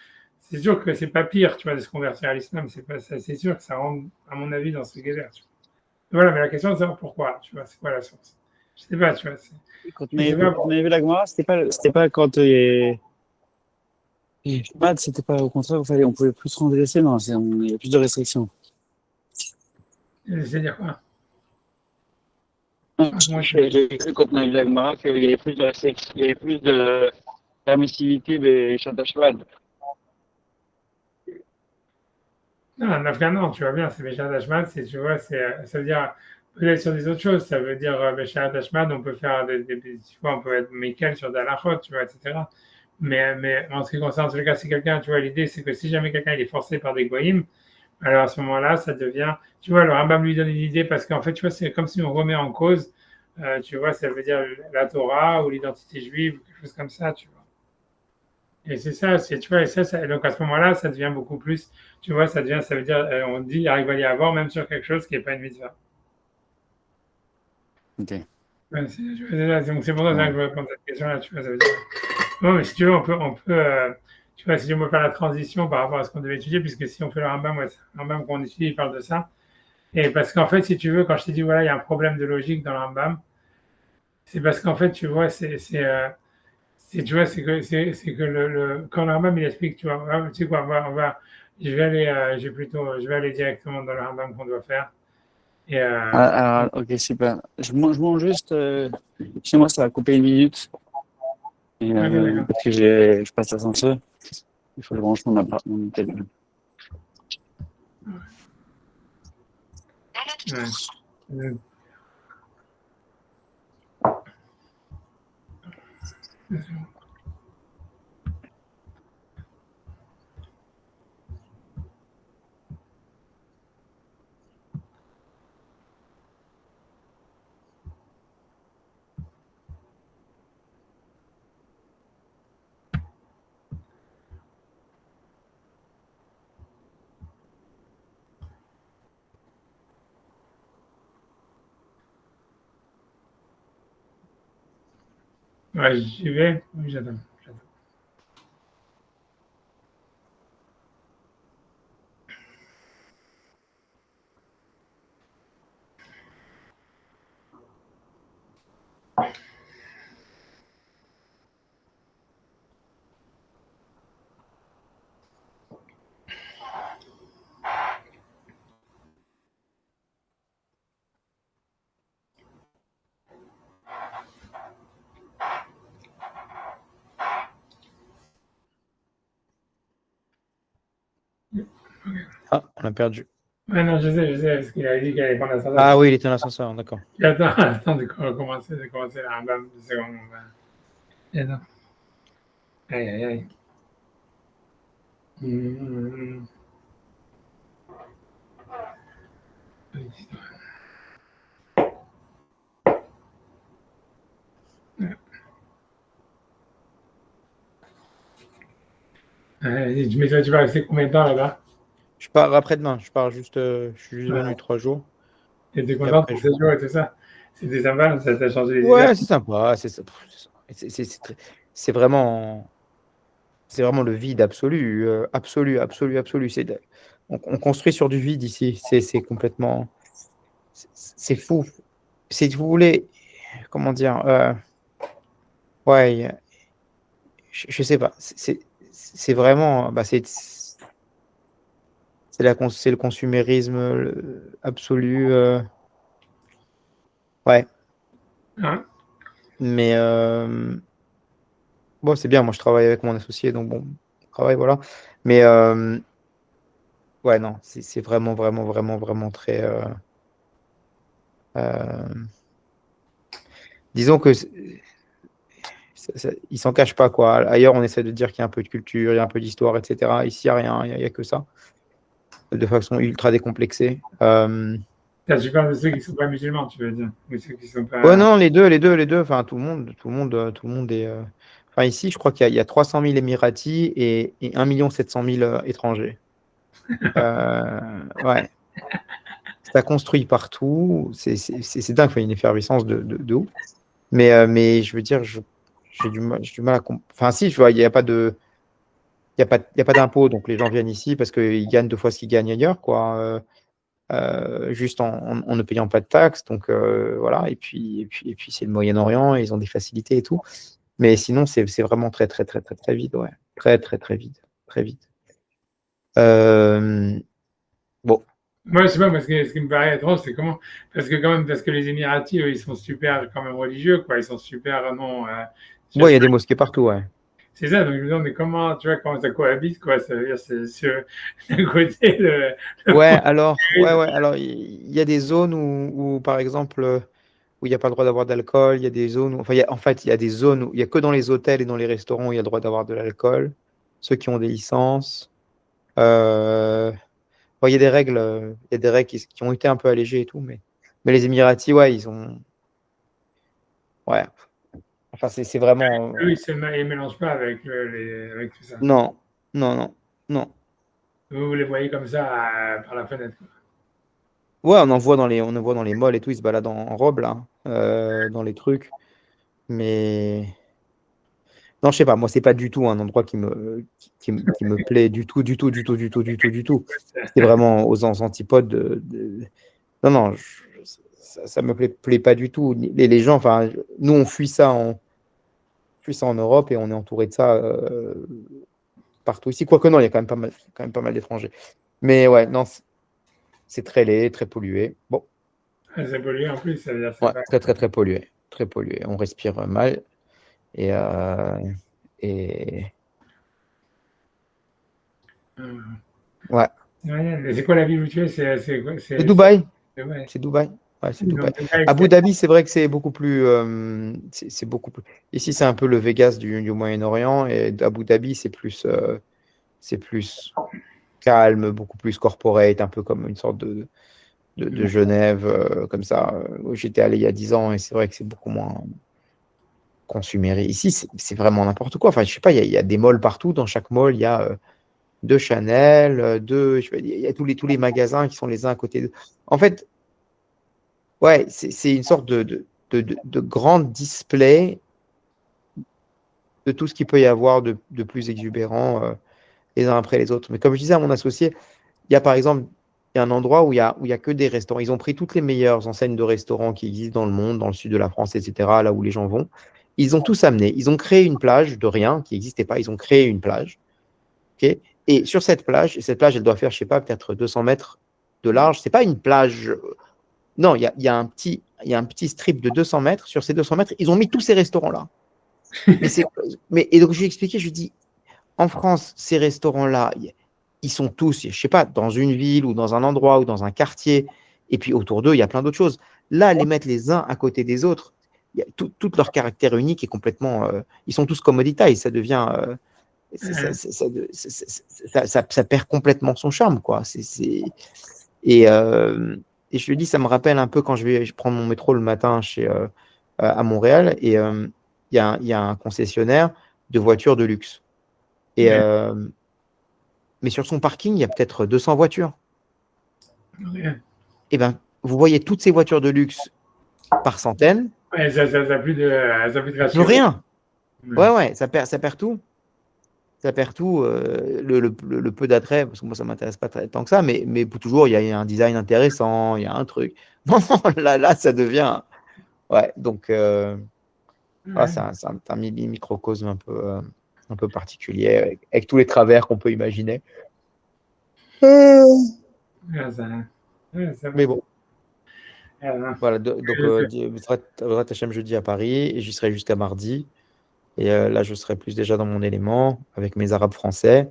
C'est sûr que c'est pas pire, tu vois, de se convertir à l'islam. C'est pas ça. C'est sûr que ça rentre, à mon avis, dans ce guédère. Voilà, mais la question, c'est de savoir pourquoi, tu vois, c'est quoi la source. Je sais pas, tu vois. Je sais pas. Quand on avait vu la Gemara, c'était pas quand Maths, c'était pas au contraire, on pouvait plus se redresser, non, il y a plus de restrictions. C'est dire quoi? Non, Moi, j'ai cru quand on a vu la Gemara qu'il y avait plus de restrictions, il y avait plus de permissivité des chantages cheval. non, en afghan, non, tu vois bien, c'est Béchat Hashmad, c'est, tu vois, ça veut dire, peut-être sur des autres choses, ça veut dire Béchat Hashmad, on peut faire tu vois, on peut être Michael sur Dalachot, tu vois, etc. Mais en ce qui concerne, en tout cas, si quelqu'un, tu vois, l'idée, c'est que si jamais quelqu'un il est forcé par des goyim, alors à ce moment-là, ça devient, tu vois, le Rambam lui donne une idée parce qu'en fait, tu vois, c'est comme si on remet en cause, tu vois, ça veut dire la Torah ou l'identité juive, ou quelque chose comme ça, tu vois. Et c'est ça, tu vois, et donc à ce moment-là, ça devient beaucoup plus, tu vois, ça veut dire, on dit, il arrive à y avoir, même sur quelque chose qui n'est pas une mitzvah. Ok. Ouais, donc c'est pour ça que Bon. je veux répondre à cette question-là, tu vois, ça veut dire. Non, mais si tu veux, tu vois, si tu veux faire la transition par rapport à ce qu'on devait étudier, puisque si on fait le Rambam, ouais, c'est le Rambam qu'on étudie, il parle de ça. Et parce qu'en fait, si tu veux, quand je t'ai dit, voilà, il y a un problème de logique dans le Rambam, c'est parce qu'en fait, tu vois, tu vois, c'est que quand le Rambam il explique, tu vois, tu sais quoi, je vais aller, je vais aller directement dans le Rambam qu'on doit faire. Et Ok, super. Je mange juste, chez moi, ça va couper 1 minute, ok, d'accord. parce que je passe l'ascenseur, il faut que je branche mon téléphone. Ouais. Euh, Ouais, j'y vais. Oui, j'attends. Ah, on a perdu. Ouais, non, je sais, parce qu'il a dit qu'il allait prendre l'ascenseur. Ah oui, il était en ascenseur, d'accord. Attends de commencer le Rambam, 2 secondes. Attends. Aïe, aïe, aïe. Hum, hum, hum. Mais toi, tu vas rester combien de temps là-bas? Je pars après-demain. Je suis juste venu 3 jours. Et t'es Et content après, pour je... ces jours et tout ça? C'était sympa, ça t'a changé les idées? Ouais, c'est sympa. C'est vraiment, c'est vraiment le vide absolu, absolu, absolu, absolu. On construit sur du vide ici. C'est complètement, c'est fou. Si vous voulez, comment dire, ouais, je sais pas. C'est vraiment, bah, c'est le consumérisme absolu. Ouais, Hein? mais bon, c'est bien. Moi, je travaille avec mon associé, donc bon, on travaille, voilà. Mais ouais, non, c'est vraiment, vraiment, vraiment, vraiment très. Euh, disons que ils s'en cachent pas, quoi. Ailleurs, on essaie de dire qu'il y a un peu de culture, il y a un peu d'histoire, etc. Ici, il n'y a rien, il y a que ça, de façon ultra décomplexée. Tu parles de ceux qui ne sont pas musulmans, tu veux dire? Ou ceux qui ne sont Ouais, pas. non, les deux, les deux, les deux. Enfin, tout le monde est. Enfin, ici, je crois qu'il y a 300 000 Émiratis et 1 700 000 étrangers. Ouais, ça construit partout. C'est dingue, il y a une effervescence de ouf. Mais je veux dire, j'ai du mal à comprendre. Enfin, si, je vois, il n'y a pas de. Il y a pas d'impôt, donc les gens viennent ici parce qu'ils gagnent 2 fois ce qu'ils gagnent ailleurs, quoi. Juste en ne payant pas de taxes. Donc voilà, et puis c'est le Moyen-Orient, et ils ont des facilités et tout. Mais sinon, c'est vraiment très, très, très, très, très vite, ouais. Très, très, très vite. Très vite. Bon. Moi, je sais pas, moi, ce qui me paraît drôle, c'est comment. Parce que, quand même, parce que les Émiratis, eux, ils sont super, quand même, religieux, quoi. Ils sont super, non. Ouais, il y a des mosquées partout, ouais. C'est ça, donc je me demande, mais comment, tu vois, comment ça cohabite, quoi. Ça veut dire, c'est sur d'un côté, Ouais, alors, il y a des zones où, par exemple, où il n'y a pas le droit d'avoir d'alcool. Il y a des zones où, enfin, en fait, il y a des zones où il n'y a que dans les hôtels et dans les restaurants où il y a le droit d'avoir de l'alcool. Ceux qui ont des licences. Euh, bon, il y a des règles qui ont été un peu allégées et tout, mais les Émiratis, ouais, ils ont, ouais, enfin, c'est vraiment, eux, ils ne mélangent pas avec, avec tout ça. non, non, non, non. Vous les voyez comme ça par la fenêtre, quoi. Ouais, on en voit dans les malls et tout, ils se baladent en robe, là, dans les trucs, mais non, je sais pas, moi, c'est pas du tout un endroit qui me plaît du tout, du tout, du tout, du tout, du tout, du tout. C'est vraiment aux antipodes non, non, ça me plaît pas du tout. Les gens, enfin, nous, fuit ça en Europe, et on est entouré de ça partout ici. Quoique non, il y a quand même pas mal d'étrangers. Mais ouais, non, c'est très laid, très pollué. Bon, C'est pollué en plus, ça veut dire, c'est ouais, pas. très, très, très pollué. Très pollué. On respire mal. Et, et... euh, ouais. Ouais, mais c'est quoi la ville où tu es? C'est quoi? C'est Dubaï. Ouais. C'est Dubaï. Ouais, c'est Dubaï. Donc, Dubaï, Abu Dhabi, c'est vrai que c'est beaucoup plus. C'est beaucoup plus. Ici, c'est un peu le Vegas du Moyen-Orient, et Abu Dhabi, c'est plus calme, beaucoup plus corporate, un peu comme une sorte de Genève, comme ça, où j'étais allé il y a 10 ans, et c'est vrai que c'est beaucoup moins consuméré. Ici, c'est vraiment n'importe quoi. Enfin, je sais pas, il y a des malls partout. Dans chaque mall, il y a deux Chanel, je sais pas, il y a tous les magasins qui sont les uns à côté de. En fait, ouais, c'est une sorte de grand display de tout ce qu'il peut y avoir de plus exubérant, les uns après les autres. Mais comme je disais à mon associé, il y a par exemple, il y a un endroit où il y a que des restaurants. Ils ont pris toutes les meilleures enseignes de restaurants qui existent dans le monde, dans le sud de la France, etc., là où les gens vont. Ils ont tous amené. Ils ont créé une plage de rien qui n'existait pas. Ils ont créé une plage. Ok. Et sur cette plage, elle doit faire, je sais pas, peut-être 200 mètres de large. C'est pas une plage. Non, il y a un petit strip de 200 mètres. Sur ces 200 mètres, ils ont mis tous ces restaurants-là. Et donc, je lui ai expliqué, je lui ai dit, en France, ces restaurants-là, ils sont tous, je sais pas, dans une ville ou dans un endroit ou dans un quartier, et puis autour d'eux, il y a plein d'autres choses. Là, les mettre les uns à côté des autres, tout leur caractère unique est complètement. Ils sont tous commoditaires, ça devient. Ça perd complètement son charme, quoi. Et Et je te dis, ça me rappelle un peu quand je prends mon métro le matin à Montréal et il y a un concessionnaire de voitures de luxe. Et, Ouais. mais sur son parking, il y a peut-être 200 voitures. Ouais. Et ben, vous voyez toutes ces voitures de luxe par centaines, Ouais, ça n'a plus de plus ratio. rien. Ouais. Ouais, ça perd tout. Ça perd tout, le peu d'attrait, parce que moi, ça ne m'intéresse pas tant que ça, mais pour toujours, il y a un design intéressant, il y a un truc. Non, non, là, ça devient. Ouais, donc, Ouais. c'est un microcosme un peu particulier, avec tous les travers qu'on peut imaginer. Ouais, ça va. Mais bon, Non. voilà. Donc, Bezrat Hachem jeudi à Paris, et j'y serai jusqu'à mardi. Et là, je serai plus déjà dans mon élément, avec mes Arabes français.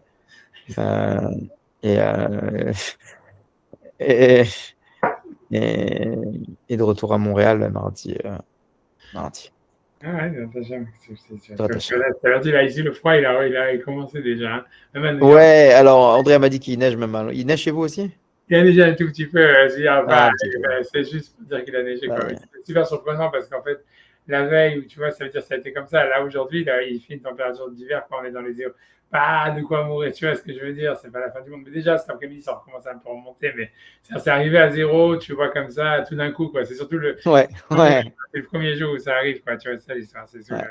Euh, et, euh, et, et, et de retour à Montréal mardi. Mardi. Ah ouais, non, Bezrat Hachem. t'as l'air dit, là, ici, le froid, il a commencé déjà. Hein. Même à New York, Ouais, alors André m'a dit qu'il neige même. Il neige chez vous aussi? il a neigé un tout petit peu. Ah, un petit peu. C'est juste pour dire qu'il a neigé. Quoi. Mais Ouais. c'est super surprenant parce qu'en fait, la veille, tu vois, ça veut dire que ça a été comme ça. Là, aujourd'hui, là, il fait une température d'hiver quand on est dans les zéros. Pas de quoi mourir, tu vois ce que je veux dire. C'est pas la fin du monde. Mais déjà, cet après-midi, ça recommence à un peu remonter. Mais ça s'est arrivé à zéro, tu vois, comme ça, tout d'un coup. Quoi. C'est surtout Ouais, premier, ouais, c'est le premier jour où ça arrive. Quoi. Tu vois, ça, l'histoire. C'est sûr. ouais,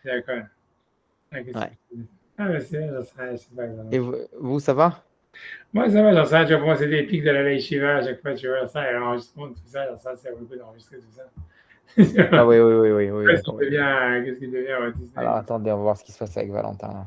D'accord. Ah, ouais. mais c'est pas grave. Et vous, ça va? Moi, ça va, genre ça, tu vois, pour moi, c'est des pics de la Leï Shiva à chaque fois, tu vois, ça, et l'enregistrement, tout ça, genre ça, c'est beaucoup d'enregistrer tout ça. Ah oui, oui, oui, oui, oui, Qu'est-ce d'accord, qui oui. devient, qu'est-ce qui devient Walt Disney? Alors attendez, on va voir ce qui se passe avec Valentin.